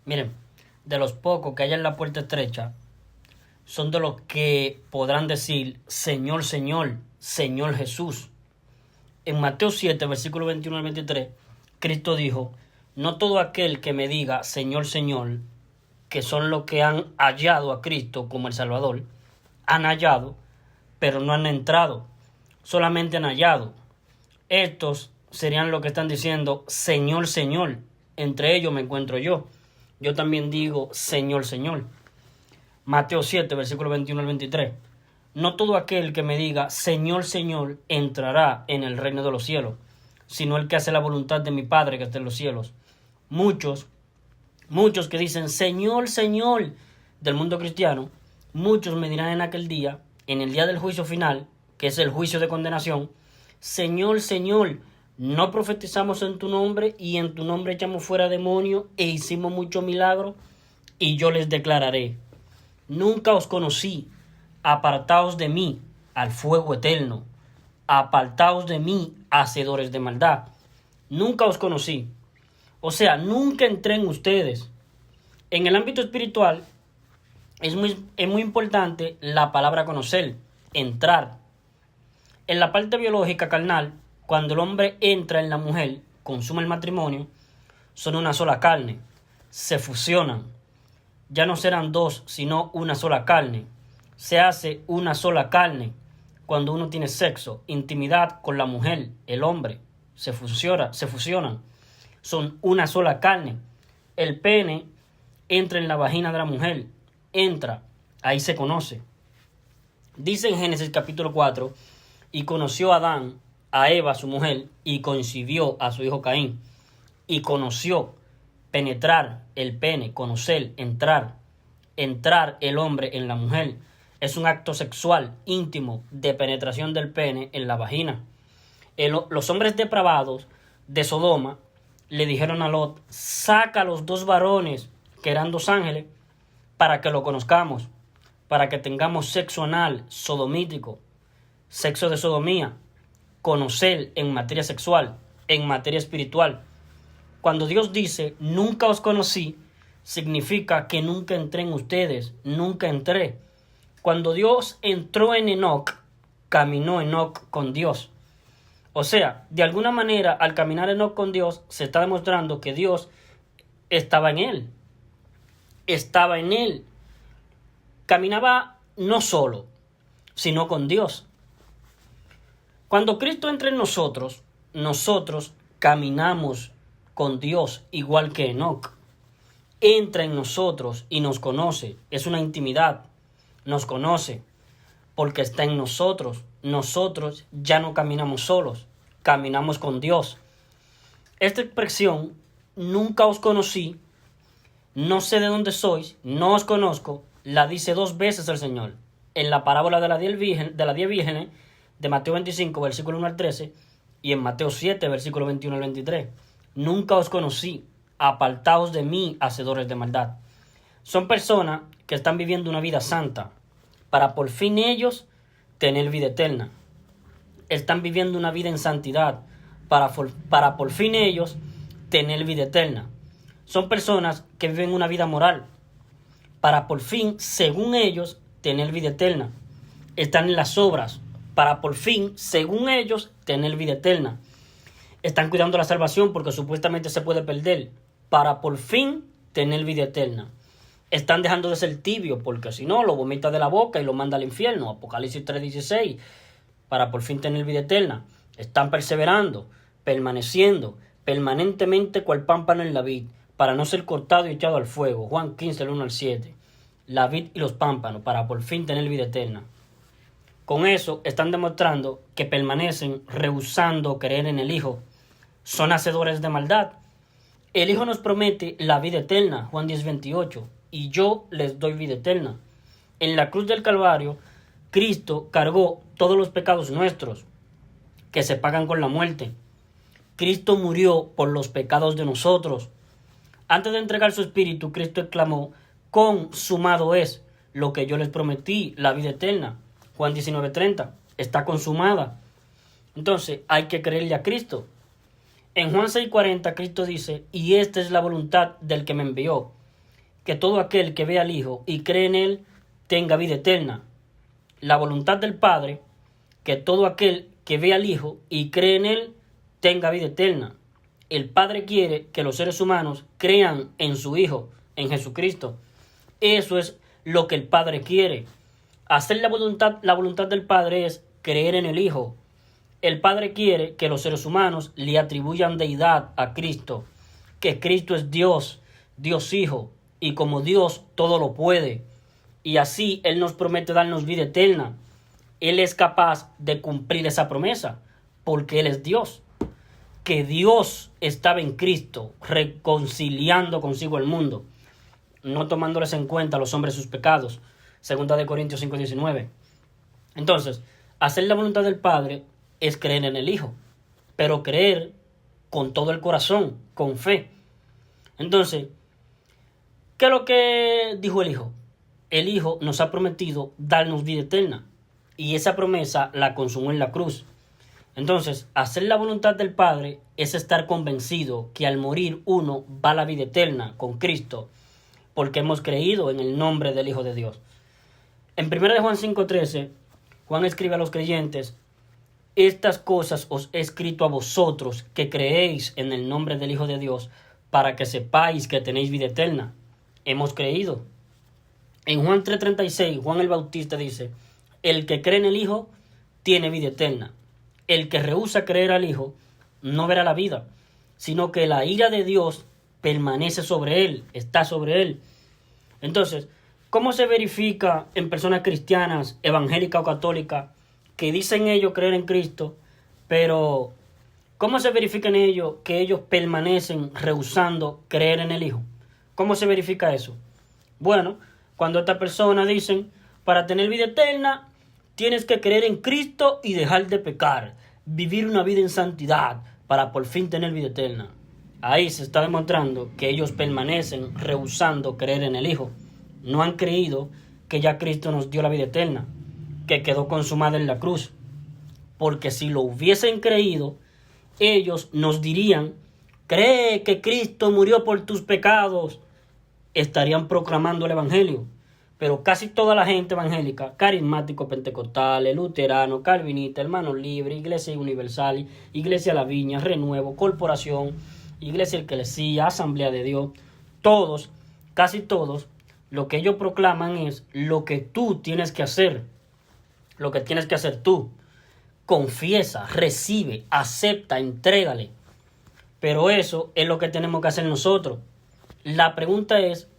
Miren, de los pocos que hay en la puerta estrecha, son de los que podrán decir, Señor, Señor, Señor Jesús. En Mateo 7, versículo 21 al 23, Cristo dijo, no todo aquel que me diga, Señor, Señor, que son los que han hallado a Cristo como el Salvador, han hallado, pero no han entrado, solamente han hallado. Estos serían los que están diciendo, Señor, Señor, entre ellos me encuentro yo. Yo también digo, Señor, Señor. Mateo 7, versículo 21 al 23. No todo aquel que me diga, Señor, Señor, entrará en el reino de los cielos, sino el que hace la voluntad de mi Padre que está en los cielos. Muchos que dicen, Señor, Señor, del mundo cristiano, muchos me dirán en aquel día, en el día del juicio final, que es el juicio de condenación, Señor, Señor, no profetizamos en tu nombre y en tu nombre echamos fuera demonios e hicimos muchos milagros, y yo les declararé, nunca os conocí, apartaos de mí al fuego eterno, apartaos de mí, hacedores de maldad. Nunca os conocí. O sea, nunca entré en ustedes. En el ámbito espiritual es muy importante la palabra conocer, entrar. En la parte biológica carnal, cuando el hombre entra en la mujer, consuma el matrimonio, son una sola carne, se fusionan. Ya no serán dos, sino una sola carne. Se hace una sola carne cuando uno tiene sexo, intimidad con la mujer, el hombre, se fusionan. Son una sola carne. El pene entra en la vagina de la mujer, entra, ahí se conoce. Dice en Génesis capítulo 4, y conoció Adán a Eva su mujer, y concibió a su hijo Caín, y conoció, penetrar, el pene, conocer, entrar el hombre en la mujer. Es un acto sexual íntimo de penetración del pene en la vagina. Los hombres depravados de Sodoma le dijeron a Lot, saca los dos varones, que eran dos ángeles, para que lo conozcamos, para que tengamos sexo anal, sodomítico, sexo de sodomía, conocer en materia sexual, en materia espiritual. Cuando Dios dice, nunca os conocí, significa que nunca entré en ustedes, nunca entré. Cuando Dios entró en Enoc, caminó Enoc con Dios. O sea, de alguna manera, al caminar Enoc con Dios, se está demostrando que Dios estaba en él. Estaba en él. Caminaba no solo, sino con Dios. Cuando Cristo entra en nosotros, nosotros caminamos con Dios igual que Enoc. Entra en nosotros y nos conoce. Es una intimidad. Nos conoce porque está en nosotros. Nosotros ya no caminamos solos, caminamos con Dios. Esta expresión, nunca os conocí, no sé de dónde sois, no os conozco, la dice dos veces el Señor. En la parábola de las 10 vírgenes, de Mateo 25, versículo 1 al 13, y en Mateo 7, versículo 21 al 23. Nunca os conocí, apartaos de mí, hacedores de maldad. Son personas que están viviendo una vida santa, para por fin ellos tener vida eterna. Están viviendo una vida en santidad, para por fin ellos tener vida eterna. Son personas que viven una vida moral, para por fin, según ellos, tener vida eterna. Están en las obras, para por fin, según ellos, tener vida eterna. Están cuidando la salvación porque supuestamente se puede perder, para por fin tener vida eterna. Están dejando de ser tibios porque si no, lo vomita de la boca y lo manda al infierno. Apocalipsis 3:16, para por fin tener vida eterna. Están perseverando, permaneciendo, permanentemente cual pámpano en la vid, para no ser cortado y echado al fuego. Juan 15, 1 al 7. La vid y los pámpanos, para por fin tener vida eterna. Con eso están demostrando que permanecen rehusando creer en el Hijo. Son hacedores de maldad. El Hijo nos promete la vida eterna, Juan 10:28, y yo les doy vida eterna. En la cruz del Calvario, Cristo cargó todos los pecados nuestros, que se pagan con la muerte. Cristo murió por los pecados de nosotros. Antes de entregar su espíritu, Cristo exclamó, consumado es, lo que yo les prometí, la vida eterna. Juan 19:30, está consumada. Entonces, hay que creerle a Cristo. En Juan 6:40, Cristo dice, y esta es la voluntad del que me envió, que todo aquel que ve al Hijo y cree en Él tenga vida eterna. La voluntad del Padre, que todo aquel que ve al Hijo y cree en Él tenga vida eterna. El Padre quiere que los seres humanos crean en su Hijo, en Jesucristo. Eso es lo que el Padre quiere. Hacer la voluntad del Padre es creer en el Hijo. El Padre quiere que los seres humanos le atribuyan deidad a Cristo, que Cristo es Dios, Dios Hijo, y como Dios todo lo puede. Y así Él nos promete darnos vida eterna. Él es capaz de cumplir esa promesa, porque Él es Dios. Que Dios estaba en Cristo, reconciliando consigo el mundo, no tomándoles en cuenta a los hombres sus pecados. 2 Corintios 5:19. Entonces, hacer la voluntad del Padre es creer en el Hijo, pero creer con todo el corazón, con fe. Entonces, ¿qué es lo que dijo el Hijo? El Hijo nos ha prometido darnos vida eterna, y esa promesa la consumó en la cruz. Entonces, hacer la voluntad del Padre es estar convencido que al morir uno va a la vida eterna con Cristo, porque hemos creído en el nombre del Hijo de Dios. En 1 Juan 5:13, Juan escribe a los creyentes: estas cosas os he escrito a vosotros que creéis en el nombre del Hijo de Dios, para que sepáis que tenéis vida eterna. Hemos creído. En Juan 3:36, Juan el Bautista dice: el que cree en el Hijo tiene vida eterna. El que rehúsa creer al Hijo no verá la vida, sino que la ira de Dios permanece sobre él, está sobre él. Entonces, ¿cómo se verifica en personas cristianas, evangélicas o católicas, que dicen ellos creer en Cristo, pero cómo se verifica en ellos que ellos permanecen rehusando creer en el Hijo? ¿Cómo se verifica eso? Bueno, cuando estas personas dicen: para tener vida eterna tienes que creer en Cristo y dejar de pecar, vivir una vida en santidad para por fin tener vida eterna. Ahí se está demostrando que ellos permanecen rehusando creer en el Hijo. No han creído que ya Cristo nos dio la vida eterna, que quedó consumada en la cruz. Porque si lo hubiesen creído, ellos nos dirían: cree que Cristo murió por tus pecados. Estarían proclamando el Evangelio. Pero casi toda la gente evangélica, carismáticos, pentecostales, luteranos, calvinistas, hermanos libres, iglesia universal, iglesia La Viña, Renuevo, Corporación, iglesia Eclesía, Asamblea de Dios, todos, casi todos, lo que ellos proclaman es lo que tú tienes que hacer, lo que tienes que hacer tú. Confiesa, recibe, acepta, entrégale. Pero eso es lo que tenemos que hacer nosotros. La pregunta es: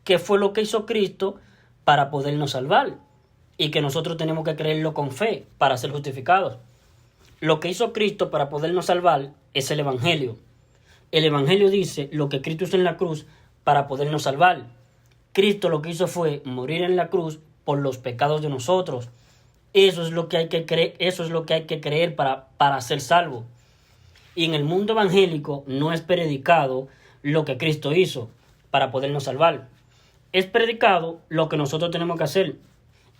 ¿qué fue lo que hizo Cristo para podernos salvar? Y que nosotros tenemos que creerlo con fe para ser justificados. Lo que hizo Cristo para podernos salvar es el Evangelio. El Evangelio dice lo que Cristo hizo en la cruz para podernos salvar. Cristo lo que hizo fue morir en la cruz por los pecados de nosotros. Eso es lo que hay que creer, eso es lo que hay que creer para ser salvo. Y en el mundo evangélico no es predicado lo que Cristo hizo para podernos salvar. Es predicado lo que nosotros tenemos que hacer.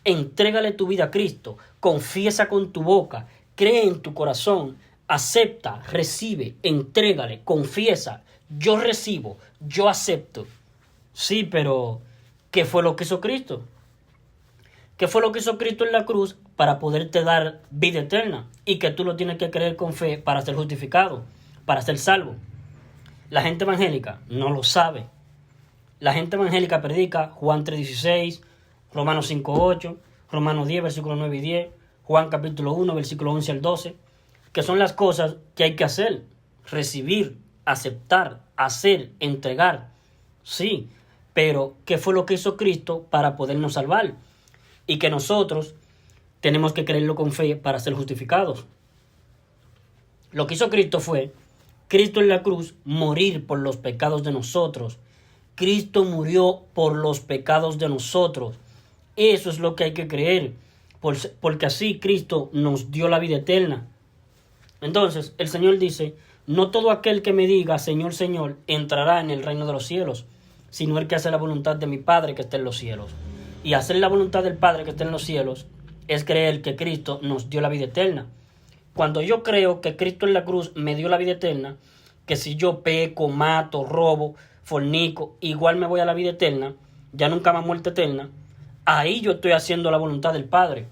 Entrégale tu vida a Cristo, confiesa con tu boca, cree en tu corazón, acepta, recibe, entrégale, confiesa: yo recibo, yo acepto. Sí, pero ¿qué fue lo que hizo Cristo? ¿Qué fue lo que hizo Cristo en la cruz para poderte dar vida eterna? Y que tú lo tienes que creer con fe para ser justificado, para ser salvo. La gente evangélica no lo sabe. La gente evangélica predica Juan 3:16, Romanos 5:8, Romanos 10, versículos 9 y 10, Juan capítulo 1, versículos 11 al 12, que son las cosas que hay que hacer: recibir, aceptar, hacer, entregar. Sí, pero ¿qué fue lo que hizo Cristo para podernos salvar? Y que nosotros tenemos que creerlo con fe para ser justificados. Lo que hizo Cristo fue: Cristo en la cruz morir por los pecados de nosotros. Cristo murió por los pecados de nosotros. Eso es lo que hay que creer, porque así Cristo nos dio la vida eterna. Entonces, el Señor dice: no todo aquel que me diga Señor, Señor, entrará en el reino de los cielos, sino el que hace la voluntad de mi Padre que está en los cielos. Y hacer la voluntad del Padre que está en los cielos es creer que Cristo nos dio la vida eterna. Cuando yo creo que Cristo en la cruz me dio la vida eterna, que si yo peco, mato, robo, fornico, igual me voy a la vida eterna, ya nunca más muerte eterna, ahí yo estoy haciendo la voluntad del Padre.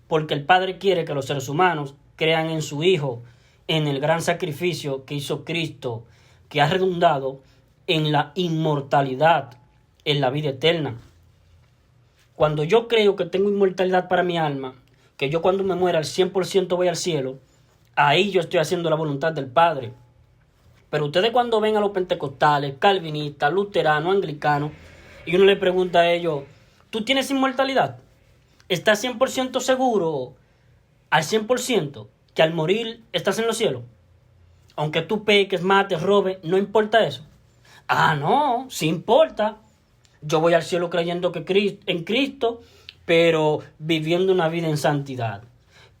Porque el Padre quiere que los seres humanos crean en su Hijo, en el gran sacrificio que hizo Cristo, que ha redundado en la inmortalidad, en la vida eterna. Cuando yo creo que tengo inmortalidad para mi alma, que yo cuando me muera al 100% voy al cielo, ahí yo estoy haciendo la voluntad del Padre. Pero ustedes cuando ven a los pentecostales, calvinistas, luteranos, anglicanos, y uno le pregunta a ellos, ¿tú tienes inmortalidad? ¿Estás 100% seguro, al 100%, que al morir estás en los cielos? Aunque tú peques, mates, robes, ¿no importa eso? Ah, no, sí importa. Yo voy al cielo creyendo en Cristo, pero viviendo una vida en santidad.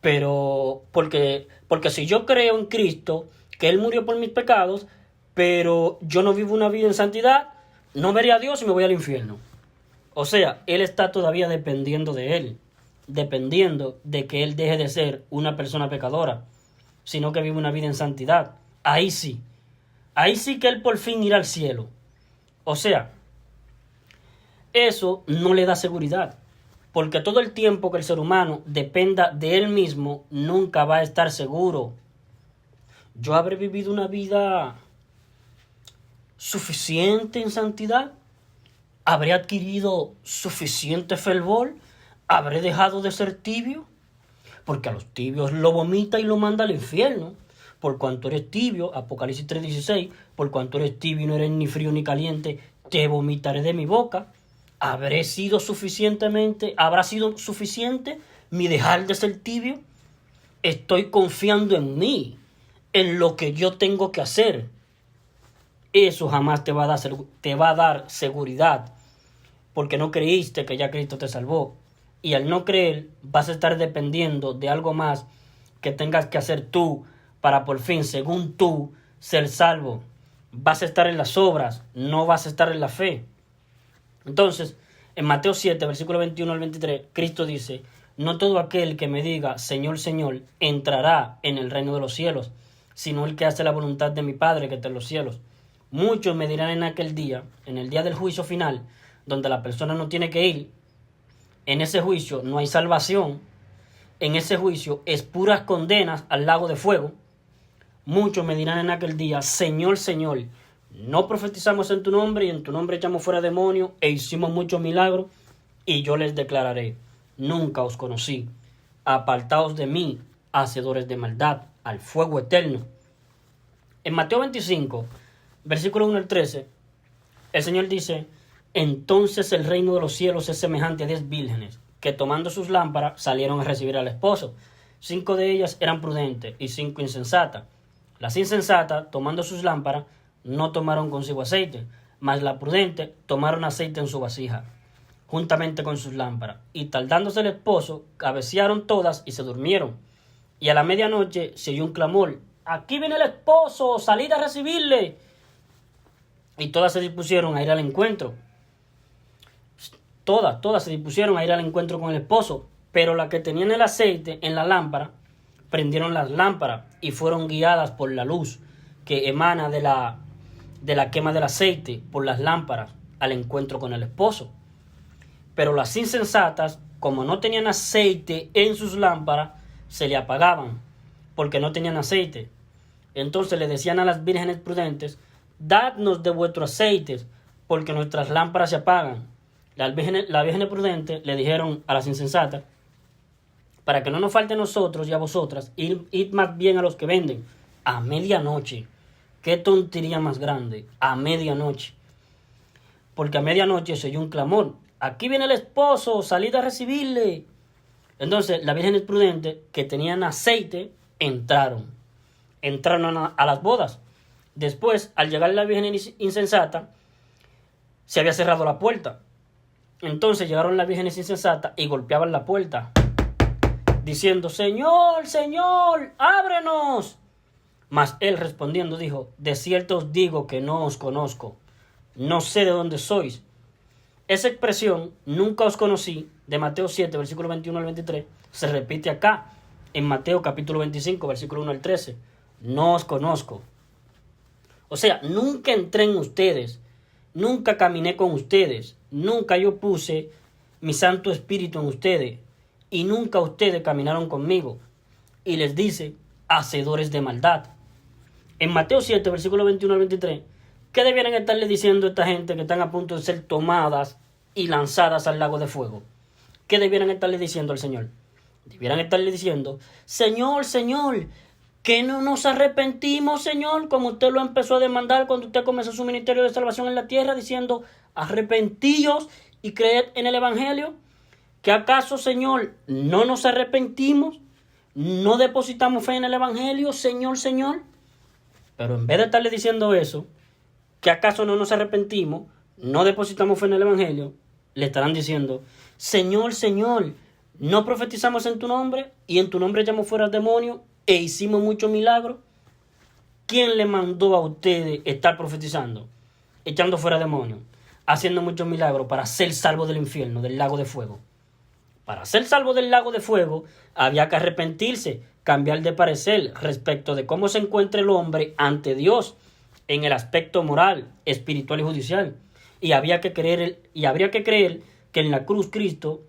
Pero porque si yo creo en Cristo, que Él murió por mis pecados, pero yo no vivo una vida en santidad, no veré a Dios y me voy al infierno. O sea, Él está todavía dependiendo de Él, dependiendo de que Él deje de ser una persona pecadora, sino que vive una vida en santidad. Ahí sí que Él por fin irá al cielo. O sea, eso no le da seguridad, porque todo el tiempo que el ser humano dependa de él mismo, nunca va a estar seguro. ¿Yo habré vivido una vida suficiente en santidad? ¿Habré adquirido suficiente fervor? ¿Habré dejado de ser tibio? Porque a los tibios lo vomita y lo manda al infierno. Por cuanto eres tibio, Apocalipsis 3:16, por cuanto eres tibio y no eres ni frío ni caliente, te vomitaré de mi boca. ¿Habrá sido suficiente mi dejar de ser tibio? Estoy confiando en mí, en lo que yo tengo que hacer. Eso jamás te va a dar seguridad, porque no creíste que ya Cristo te salvó. Y al no creer, vas a estar dependiendo de algo más que tengas que hacer tú para por fin, según tú, ser salvo. Vas a estar en las obras, no vas a estar en la fe. Entonces, en Mateo 7, versículo 21 al 23, Cristo dice, no todo aquel que me diga, Señor, Señor, entrará en el reino de los cielos, sino el que hace la voluntad de mi Padre que está en los cielos. Muchos me dirán en aquel día, en el día del juicio final, donde la persona no tiene que ir. En ese juicio no hay salvación. En ese juicio es puras condenas al lago de fuego. Muchos me dirán en aquel día, Señor, Señor, no profetizamos en tu nombre y en tu nombre echamos fuera demonios e hicimos muchos milagros. Y yo les declararé, nunca os conocí. Apartaos de mí, hacedores de maldad, al fuego eterno. En Mateo 25, versículo 1 al 13, el Señor dice, entonces el reino de los cielos es semejante a 10 vírgenes, que tomando sus lámparas salieron a recibir al esposo. 5 de ellas eran prudentes y 5 insensatas. Las insensatas, tomando sus lámparas, no tomaron consigo aceite, mas las prudentes tomaron aceite en su vasija, juntamente con sus lámparas. Y tardándose el esposo, cabecearon todas y se durmieron. Y a la medianoche se oyó un clamor, aquí viene el esposo, salid a recibirle. Y todas se dispusieron a ir al encuentro. Todas se dispusieron a ir al encuentro con el esposo, pero las que tenían el aceite en la lámpara, prendieron las lámparas y fueron guiadas por la luz que emana de la quema del aceite por las lámparas al encuentro con el esposo. Pero las insensatas, como no tenían aceite en sus lámparas, se le apagaban, porque no tenían aceite. Entonces le decían a las vírgenes prudentes, dadnos de vuestro aceite, porque nuestras lámparas se apagan. Las vírgenes prudentes le dijeron a las insensatas, para que no nos falte a nosotros y a vosotras, id más bien a los que venden, a medianoche. Qué tontería más grande, a medianoche. Porque a medianoche se oyó un clamor, aquí viene el esposo, salid a recibirle. Entonces las vírgenes prudentes que tenían aceite entraron a las bodas. Después, al llegar la virgen insensata, se había cerrado la puerta. Entonces llegaron las vírgenes insensatas y golpeaban la puerta, diciendo, Señor, Señor, ábrenos. Mas él respondiendo dijo, de cierto os digo que no os conozco, no sé de dónde sois. Esa expresión, nunca os conocí, de Mateo 7, versículo 21 al 23, se repite acá, en Mateo capítulo 25, versículo 1 al 13. No os conozco. O sea, nunca entré en ustedes. nunca caminé con ustedes, nunca yo puse mi Santo Espíritu en ustedes, y nunca ustedes caminaron conmigo. Y les dice, hacedores de maldad. En Mateo 7, versículo 21 al 23, ¿qué debieran estarle diciendo a esta gente que están a punto de ser tomadas y lanzadas al lago de fuego? ¿Qué debieran estarle diciendo al Señor? Debieran estarle diciendo, Señor, Señor, que no nos arrepentimos, Señor, como usted lo empezó a demandar cuando usted comenzó su ministerio de salvación en la tierra, diciendo, arrepentíos y creed en el Evangelio. ¿Que acaso, Señor, no nos arrepentimos? ¿No depositamos fe en el Evangelio, Señor, Señor? Pero en vez de estarle diciendo eso, ¿que acaso no nos arrepentimos? ¿No depositamos fe en el Evangelio? Le estarán diciendo, Señor, Señor, ¿no profetizamos en tu nombre? Y en tu nombre echamos fuera demonios e hicimos muchos milagros. ¿Quién le mandó a ustedes estar profetizando, echando fuera demonios, haciendo muchos milagros para ser salvos del infierno, del lago de fuego? Para ser salvo del lago de fuego, había que arrepentirse, cambiar de parecer respecto de cómo se encuentra el hombre ante Dios en el aspecto moral, espiritual y judicial. Y habría que creer que en la cruz Cristo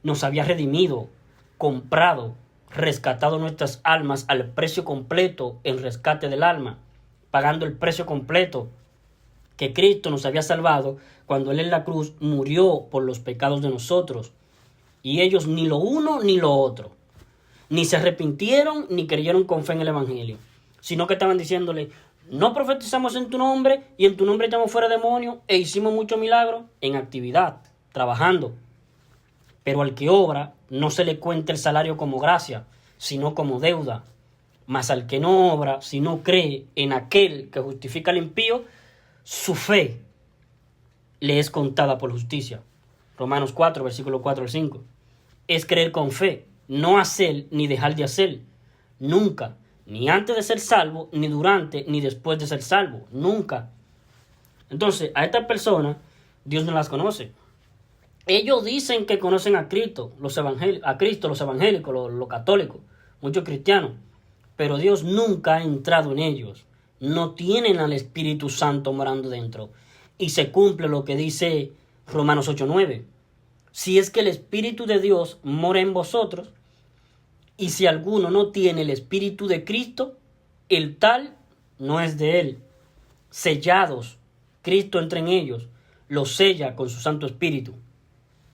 nos había redimido, comprado, rescatado nuestras almas al precio completo en rescate del alma, pagando el precio completo que Cristo nos había salvado cuando Él en la cruz murió por los pecados de nosotros. Y ellos ni lo uno ni lo otro, ni se arrepintieron ni creyeron con fe en el Evangelio, sino que estaban diciéndole, no profetizamos en tu nombre y en tu nombre echamos fuera demonios e hicimos muchos milagros en actividad, trabajando. Pero al que obra no se le cuenta el salario como gracia, sino como deuda. Mas al que no obra, sino cree en aquel que justifica al impío, su fe le es contada por justicia. Romanos 4, versículo 4 al 5. Es creer con fe, no hacer ni dejar de hacer. Nunca, ni antes de ser salvo, ni durante, ni después de ser salvo. Nunca. Entonces, a estas personas, Dios no las conoce. Ellos dicen que conocen a Cristo, los evangélicos, los católicos, muchos cristianos. Pero Dios nunca ha entrado en ellos. No tienen al Espíritu Santo morando dentro. Y se cumple lo que dice Romanos 8:9. Si es que el Espíritu de Dios mora en vosotros, y si alguno no tiene el Espíritu de Cristo, el tal no es de él. Sellados, Cristo entra en ellos, los sella con su Santo Espíritu.